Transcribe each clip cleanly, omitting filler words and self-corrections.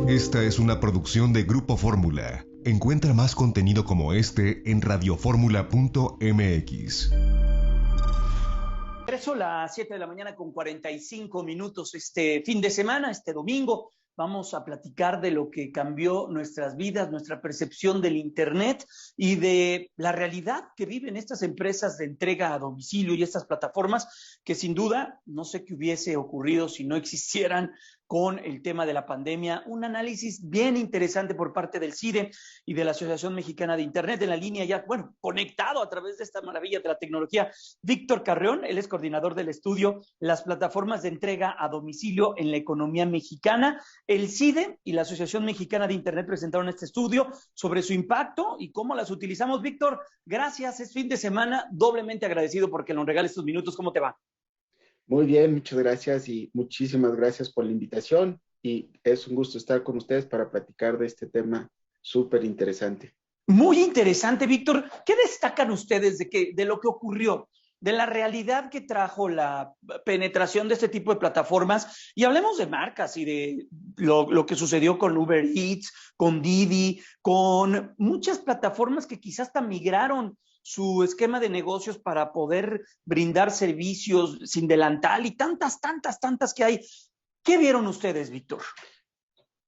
Esta es una producción de Grupo Fórmula. Encuentra más contenido como este en radioformula.mx. Regreso a las 7 de la mañana con 45 minutos este fin de semana, este domingo. Vamos a platicar de lo que cambió nuestras vidas, nuestra percepción del Internet y de la realidad que viven estas empresas de entrega a domicilio y estas plataformas que sin duda no sé qué hubiese ocurrido si no existieran con el tema de la pandemia. Un análisis bien interesante por parte del CIDE y de la Asociación Mexicana de Internet en la línea ya, bueno, conectado a través de esta maravilla de la tecnología. Víctor Carreón, él es coordinador del estudio Las plataformas de entrega a domicilio en la economía mexicana. El CIDE y la Asociación Mexicana de Internet presentaron este estudio sobre su impacto y cómo las utilizamos. Víctor, gracias, es fin de semana, doblemente agradecido porque nos regales estos minutos. ¿Cómo te va? Muy bien, muchas gracias y muchísimas gracias por la invitación y es un gusto estar con ustedes para platicar de este tema súper interesante. Muy interesante, Víctor. ¿Qué destacan ustedes de lo que ocurrió, de la realidad que trajo la penetración de este tipo de plataformas? Y hablemos de marcas y de lo que sucedió con Uber Eats, con Didi, con muchas plataformas que quizás hasta migraron su esquema de negocios para poder brindar servicios sin delantal y tantas que hay. ¿Qué vieron ustedes, Víctor?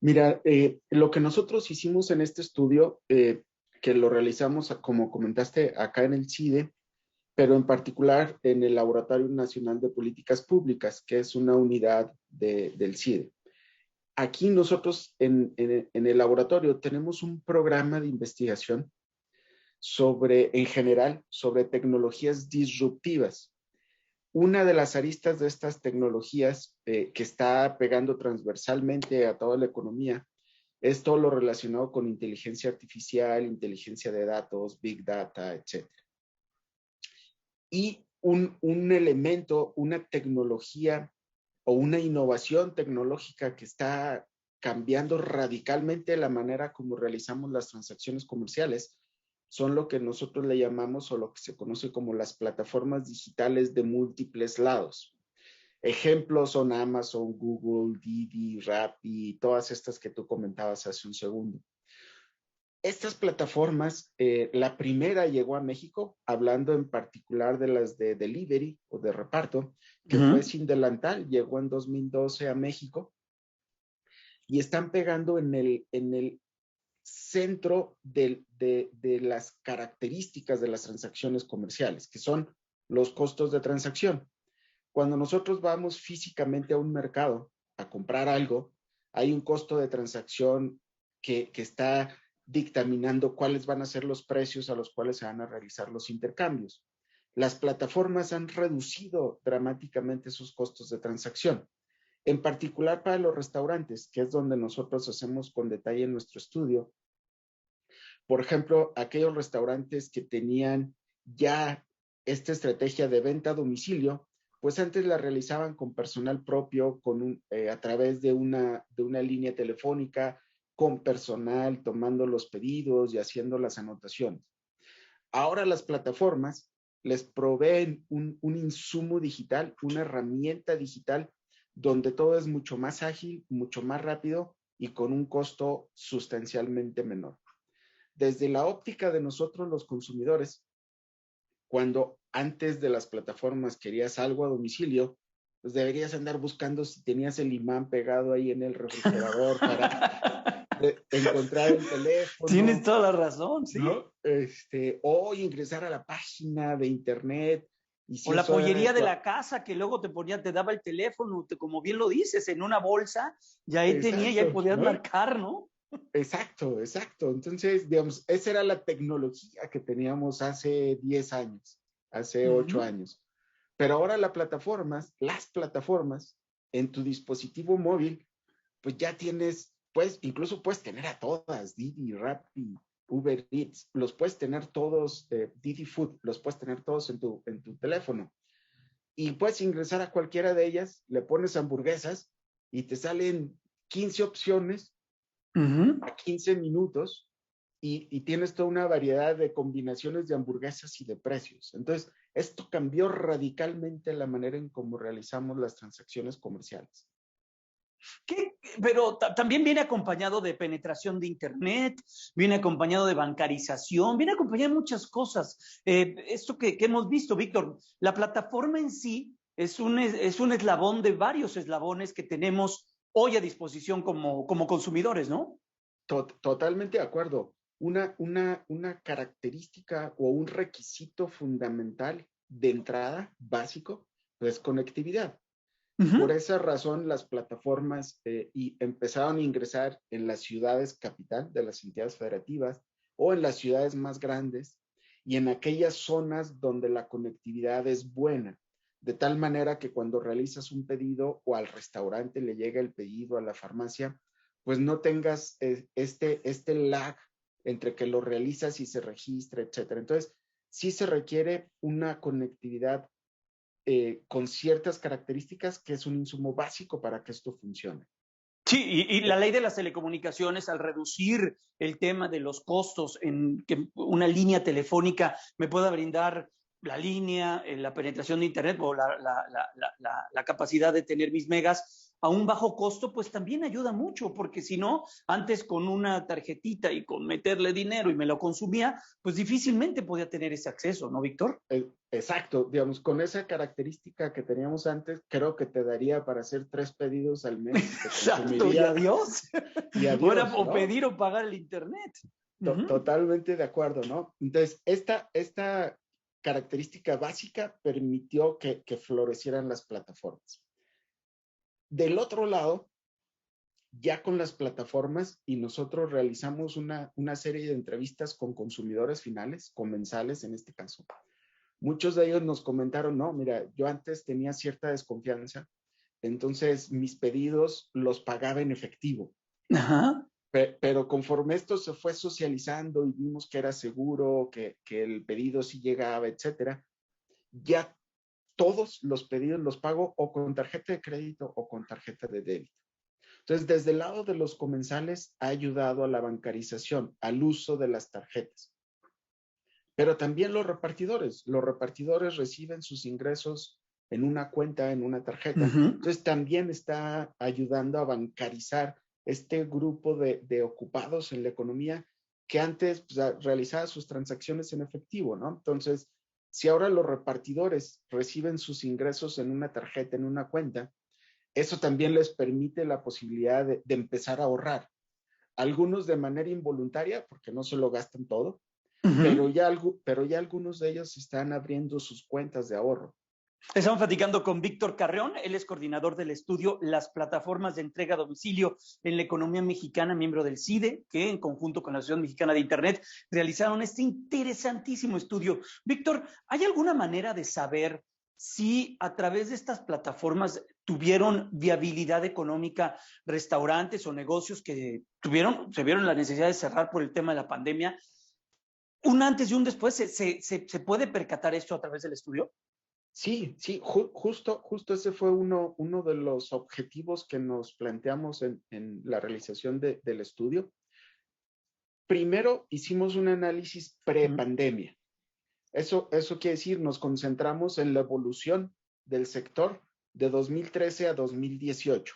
Mira, lo que nosotros hicimos en este estudio, que lo realizamos, como comentaste, acá en el CIDE, pero en particular en el Laboratorio Nacional de Políticas Públicas, que es una unidad del CIDE. Aquí nosotros en el laboratorio tenemos un programa de investigación en general, sobre tecnologías disruptivas. Una de las aristas de estas tecnologías que está pegando transversalmente a toda la economía es todo lo relacionado con inteligencia artificial, inteligencia de datos, big data, etc. Y un elemento, una tecnología o una innovación tecnológica que está cambiando radicalmente la manera como realizamos las transacciones comerciales son lo que nosotros le llamamos o lo que se conoce como las plataformas digitales de múltiples lados. Ejemplos son Amazon, Google, Didi, Rappi, todas estas que tú comentabas hace un segundo. Estas plataformas, la primera llegó a México, hablando en particular de las de delivery o de reparto, que fue Sin Delantal, llegó en 2012 a México y están pegando en el centro de las características de las transacciones comerciales, que son los costos de transacción. Cuando nosotros vamos físicamente a un mercado a comprar algo, hay un costo de transacción que está dictaminando cuáles van a ser los precios a los cuales se van a realizar los intercambios. Las plataformas han reducido dramáticamente sus costos de transacción, en particular para los restaurantes, que es donde nosotros hacemos con detalle en nuestro estudio. Por ejemplo, aquellos restaurantes que tenían ya esta estrategia de venta a domicilio, pues antes la realizaban con personal propio, a través de una línea telefónica, con personal tomando los pedidos y haciendo las anotaciones. Ahora las plataformas les proveen un insumo digital, una herramienta digital, donde todo es mucho más ágil, mucho más rápido y con un costo sustancialmente menor. Desde la óptica de nosotros los consumidores, cuando antes de las plataformas querías algo a domicilio, pues deberías andar buscando si tenías el imán pegado ahí en el refrigerador para encontrar el teléfono. Tienes toda la razón, sí. ¿No? O ingresar a la página de internet. Y si o la pollería de la casa que luego te daba el teléfono, como bien lo dices, en una bolsa, ya ahí tenía, ya podías, ¿no?, marcar, ¿no? Exacto. Entonces, digamos, esa era la tecnología que teníamos hace 10 años, hace 8 años. Pero ahora las plataformas en tu dispositivo móvil, pues ya tienes, pues incluso puedes tener a todas, Didi, Rappi, Uber Eats, los puedes tener todos, Didi Food, los puedes tener todos en tu teléfono. Y puedes ingresar a cualquiera de ellas, le pones hamburguesas y te salen 15 opciones a 15 minutos y tienes toda una variedad de combinaciones de hamburguesas y de precios. Entonces, esto cambió radicalmente la manera en cómo realizamos las transacciones comerciales. Pero también viene acompañado de penetración de Internet, viene acompañado de bancarización, viene acompañado de muchas cosas. Esto que hemos visto, Víctor, la plataforma en sí es un eslabón de varios eslabones que tenemos hoy a disposición como consumidores, ¿no? Totalmente de acuerdo. Una característica o un requisito fundamental de entrada básico es conectividad. Por esa razón, las plataformas empezaron a ingresar en las ciudades capital de las entidades federativas o en las ciudades más grandes y en aquellas zonas donde la conectividad es buena, de tal manera que cuando realizas un pedido o al restaurante le llega el pedido a la farmacia, pues no tengas este lag entre que lo realizas y se registra, etcétera. Entonces, sí se requiere una conectividad con ciertas características que es un insumo básico para que esto funcione. Sí, y la ley de las telecomunicaciones, al reducir el tema de los costos en que una línea telefónica me pueda brindar la línea, la penetración de Internet o la capacidad de tener mis megas a un bajo costo, pues también ayuda mucho, porque si no, antes con una tarjetita y con meterle dinero y me lo consumía, pues difícilmente podía tener ese acceso, ¿no, Víctor? Exacto, digamos, con esa característica que teníamos antes, creo que te daría para hacer 3 pedidos al mes. Exacto, y adiós. Y adiós, o ¿no? pedir o pagar el Internet. Totalmente de acuerdo, ¿no? Entonces, esta característica básica permitió que florecieran las plataformas. Del otro lado, ya con las plataformas y nosotros realizamos una serie de entrevistas con consumidores finales, comensales en este caso. Muchos de ellos nos comentaron, no, mira, yo antes tenía cierta desconfianza, entonces mis pedidos los pagaba en efectivo. Ajá. Pero conforme esto se fue socializando y vimos que era seguro, que el pedido sí llegaba, etcétera, ya todos los pedidos los pago o con tarjeta de crédito o con tarjeta de débito. Entonces, desde el lado de los comensales ha ayudado a la bancarización, al uso de las tarjetas. Pero también los repartidores reciben sus ingresos en una cuenta, en una tarjeta. Entonces, también está ayudando a bancarizar este grupo de ocupados en la economía que antes pues, realizaba sus transacciones en efectivo, ¿no? Entonces, si ahora los repartidores reciben sus ingresos en una tarjeta, en una cuenta, eso también les permite la posibilidad de empezar a ahorrar. Algunos de manera involuntaria, porque no se lo gastan todo, pero ya algunos de ellos están abriendo sus cuentas de ahorro. Estamos platicando con Víctor Carreón, él es coordinador del estudio Las plataformas de entrega a domicilio en la economía mexicana, miembro del CIDE, que en conjunto con la Asociación Mexicana de Internet realizaron este interesantísimo estudio. Víctor, ¿hay alguna manera de saber si a través de estas plataformas tuvieron viabilidad económica restaurantes o negocios que se vieron la necesidad de cerrar por el tema de la pandemia? ¿Un antes y un después? ¿Se puede percatar esto a través del estudio? Sí, justo ese fue uno de los objetivos que nos planteamos en la realización del estudio. Primero hicimos un análisis pre-pandemia. Eso quiere decir, nos concentramos en la evolución del sector de 2013 a 2018.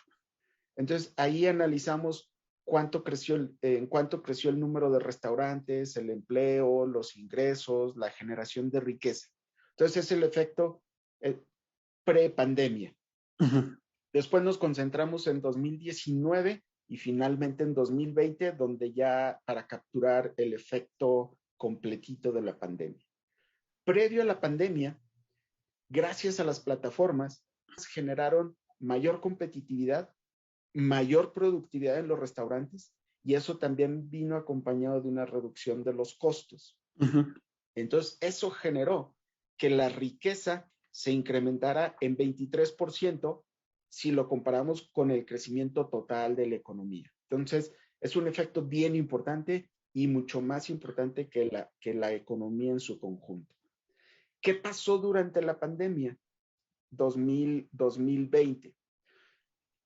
Entonces, ahí analizamos en cuánto creció el número de restaurantes, el empleo, los ingresos, la generación de riqueza. Entonces, es el efecto pre-pandemia. Después nos concentramos en 2019 y finalmente en 2020, donde ya para capturar el efecto completito de la pandemia. Previo a la pandemia, gracias a las plataformas, generaron mayor competitividad, mayor productividad en los restaurantes y eso también vino acompañado de una reducción de los costos. Entonces, eso generó que la riqueza se incrementara en 23% si lo comparamos con el crecimiento total de la economía. Entonces, es un efecto bien importante y mucho más importante que la economía en su conjunto. ¿Qué pasó durante la pandemia 2020?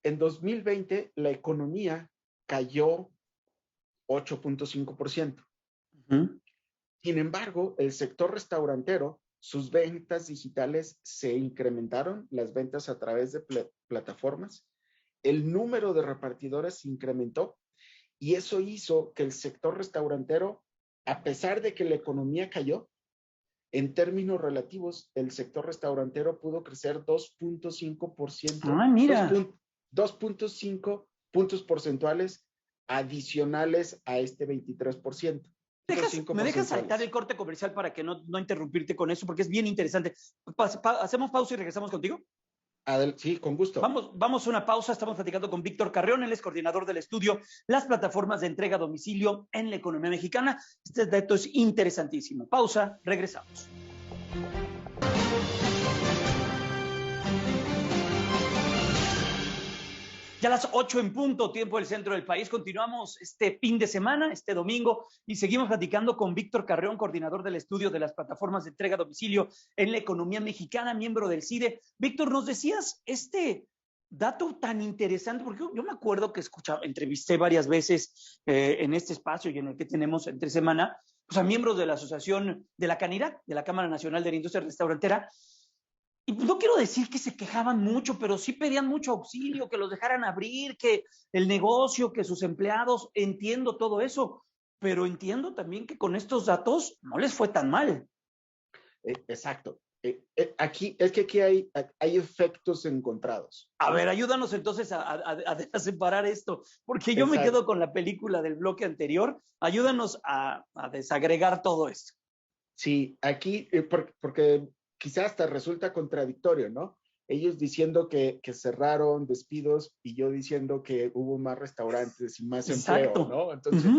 En 2020, la economía cayó 8.5%. Sin embargo, el sector restaurantero, sus ventas digitales se incrementaron, las ventas a través de plataformas. el número de repartidores se incrementó y eso hizo que el sector restaurantero, a pesar de que la economía cayó, en términos relativos, el sector restaurantero pudo crecer 2.5%, Ah, mira. 2.5 puntos porcentuales adicionales a este 23%. ¿Me dejas saltar el corte comercial para que no interrumpirte con eso? Porque es bien interesante. ¿Hacemos pausa y regresamos contigo? Sí, con gusto. Vamos a una pausa. Estamos platicando con Víctor Carrión, él es coordinador del estudio Las plataformas de entrega a domicilio en la economía mexicana. Este dato es interesantísimo. Pausa, regresamos. Ya a las 8 en punto, tiempo del centro del país. Continuamos este fin de semana, este domingo, y seguimos platicando con Víctor Carrión, coordinador del estudio de las plataformas de entrega a domicilio en la economía mexicana, miembro del CIDE. Víctor, nos decías este dato tan interesante, porque yo me acuerdo que entrevisté varias veces en este espacio y en el que tenemos entre semana, pues a miembros de la asociación de la CANIRAC, de la Cámara Nacional de la Industria Restaurantera. Y no quiero decir que se quejaban mucho, pero sí pedían mucho auxilio, que los dejaran abrir, que el negocio, que sus empleados, entiendo todo eso, pero entiendo también que con estos datos no les fue tan mal. Exacto. Aquí hay efectos encontrados. A ver, ayúdanos entonces a separar esto, porque yo me quedo con la película del bloque anterior. Ayúdanos a desagregar todo esto. Sí, aquí, porque quizás hasta resulta contradictorio, ¿no? Ellos diciendo que cerraron despidos y yo diciendo que hubo más restaurantes y más empleo, ¿no? Entonces,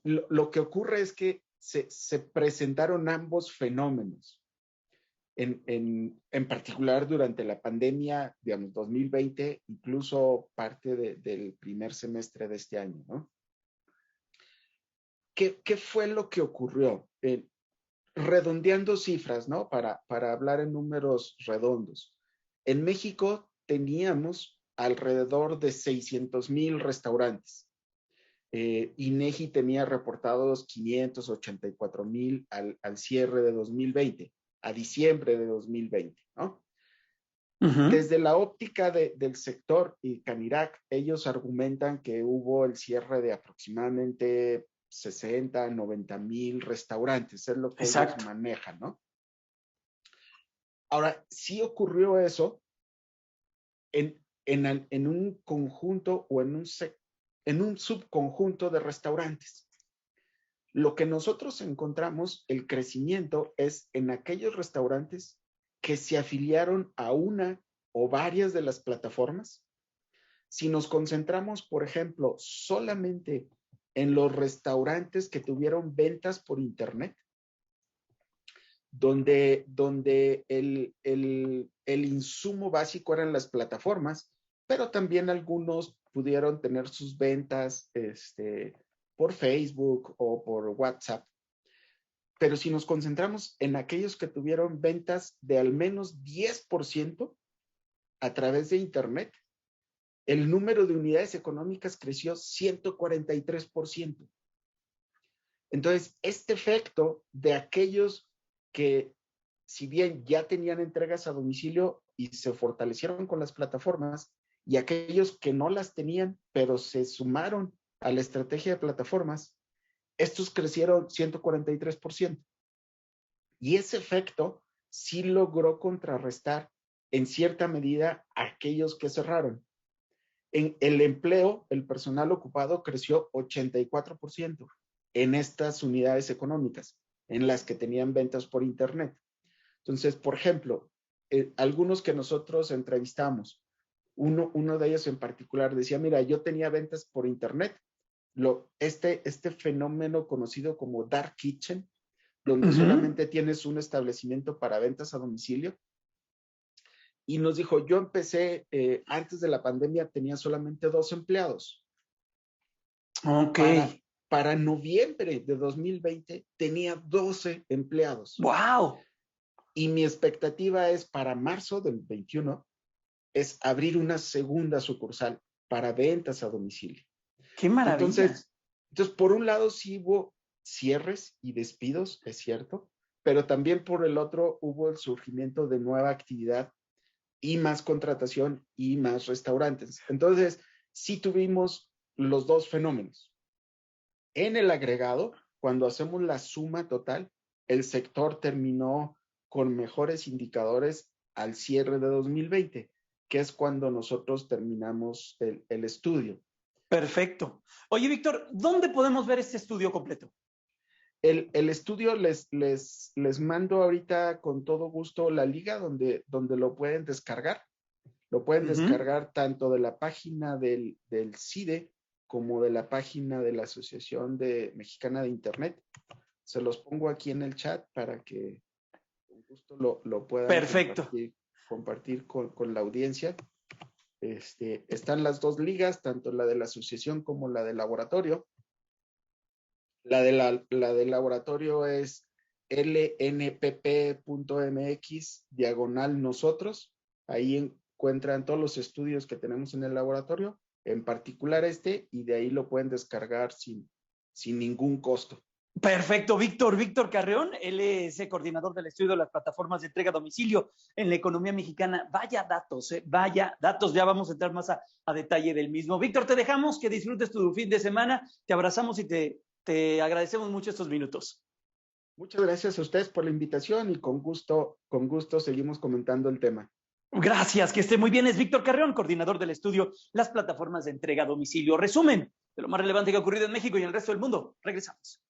lo que ocurre es que se presentaron ambos fenómenos. En particular durante la pandemia, digamos, 2020, incluso parte del primer semestre de este año, ¿no? ¿Qué fue lo que ocurrió? Redondeando cifras, ¿no? Para hablar en números redondos. En México teníamos alrededor de 600,000 restaurantes. INEGI tenía reportados 584,000 al cierre de 2020, a diciembre de 2020, ¿no? Desde la óptica del sector y CANIRAC, ellos argumentan que hubo el cierre de aproximadamente 60, 90,000 restaurantes, es lo que ellos manejan, ¿no? Ahora, sí ocurrió eso en un conjunto o en un subconjunto de restaurantes. Lo que nosotros encontramos, el crecimiento, es en aquellos restaurantes que se afiliaron a una o varias de las plataformas. Si nos concentramos, por ejemplo, solamente en los restaurantes que tuvieron ventas por internet, donde el insumo básico eran las plataformas, pero también algunos pudieron tener sus ventas por Facebook o por WhatsApp. Pero si nos concentramos en aquellos que tuvieron ventas de al menos 10% a través de internet, el número de unidades económicas creció 143%. Entonces, este efecto de aquellos que, si bien ya tenían entregas a domicilio y se fortalecieron con las plataformas, y aquellos que no las tenían, pero se sumaron a la estrategia de plataformas, estos crecieron 143%. Y ese efecto sí logró contrarrestar en cierta medida a aquellos que cerraron. En el empleo, el personal ocupado creció 84% en estas unidades económicas, en las que tenían ventas por internet. Entonces, por ejemplo, algunos que nosotros entrevistamos, uno de ellos en particular decía, mira, yo tenía ventas por internet, este fenómeno conocido como dark kitchen, donde solamente tienes un establecimiento para ventas a domicilio. Y nos dijo, yo empecé, antes de la pandemia tenía solamente 2 empleados. Ok. Para noviembre de 2020 tenía 12 empleados. ¡Wow! Y mi expectativa es para marzo del 21, es abrir una segunda sucursal para ventas a domicilio. ¡Qué maravilla! Entonces, por un lado sí hubo cierres y despidos, es cierto, pero también por el otro hubo el surgimiento de nueva actividad y más contratación y más restaurantes. Entonces, sí tuvimos los dos fenómenos. En el agregado, cuando hacemos la suma total, el sector terminó con mejores indicadores al cierre de 2020, que es cuando nosotros terminamos el estudio. Perfecto. Oye, Víctor, ¿dónde podemos ver este estudio completo? El estudio les mando ahorita con todo gusto la liga donde lo pueden descargar. Lo pueden descargar tanto de la página del CIDE como de la página de la Asociación Mexicana de Internet. Se los pongo aquí en el chat para que con gusto lo puedan compartir con la audiencia. Están las dos ligas, tanto la de la asociación como la del laboratorio. La del laboratorio es lnpp.mx/nosotros. Ahí encuentran todos los estudios que tenemos en el laboratorio, en particular y de ahí lo pueden descargar sin ningún costo. Perfecto, Víctor Carreón, él es el coordinador del estudio de las plataformas de entrega a domicilio en la economía mexicana. Vaya datos, ya vamos a entrar más a detalle del mismo. Víctor, te dejamos, que disfrutes tu fin de semana, te abrazamos y te agradecemos mucho estos minutos. Muchas gracias a ustedes por la invitación y con gusto seguimos comentando el tema. Gracias, que esté muy bien. Es Víctor Carreón, coordinador del estudio Las plataformas de entrega a domicilio. Resumen de lo más relevante que ha ocurrido en México y en el resto del mundo. Regresamos.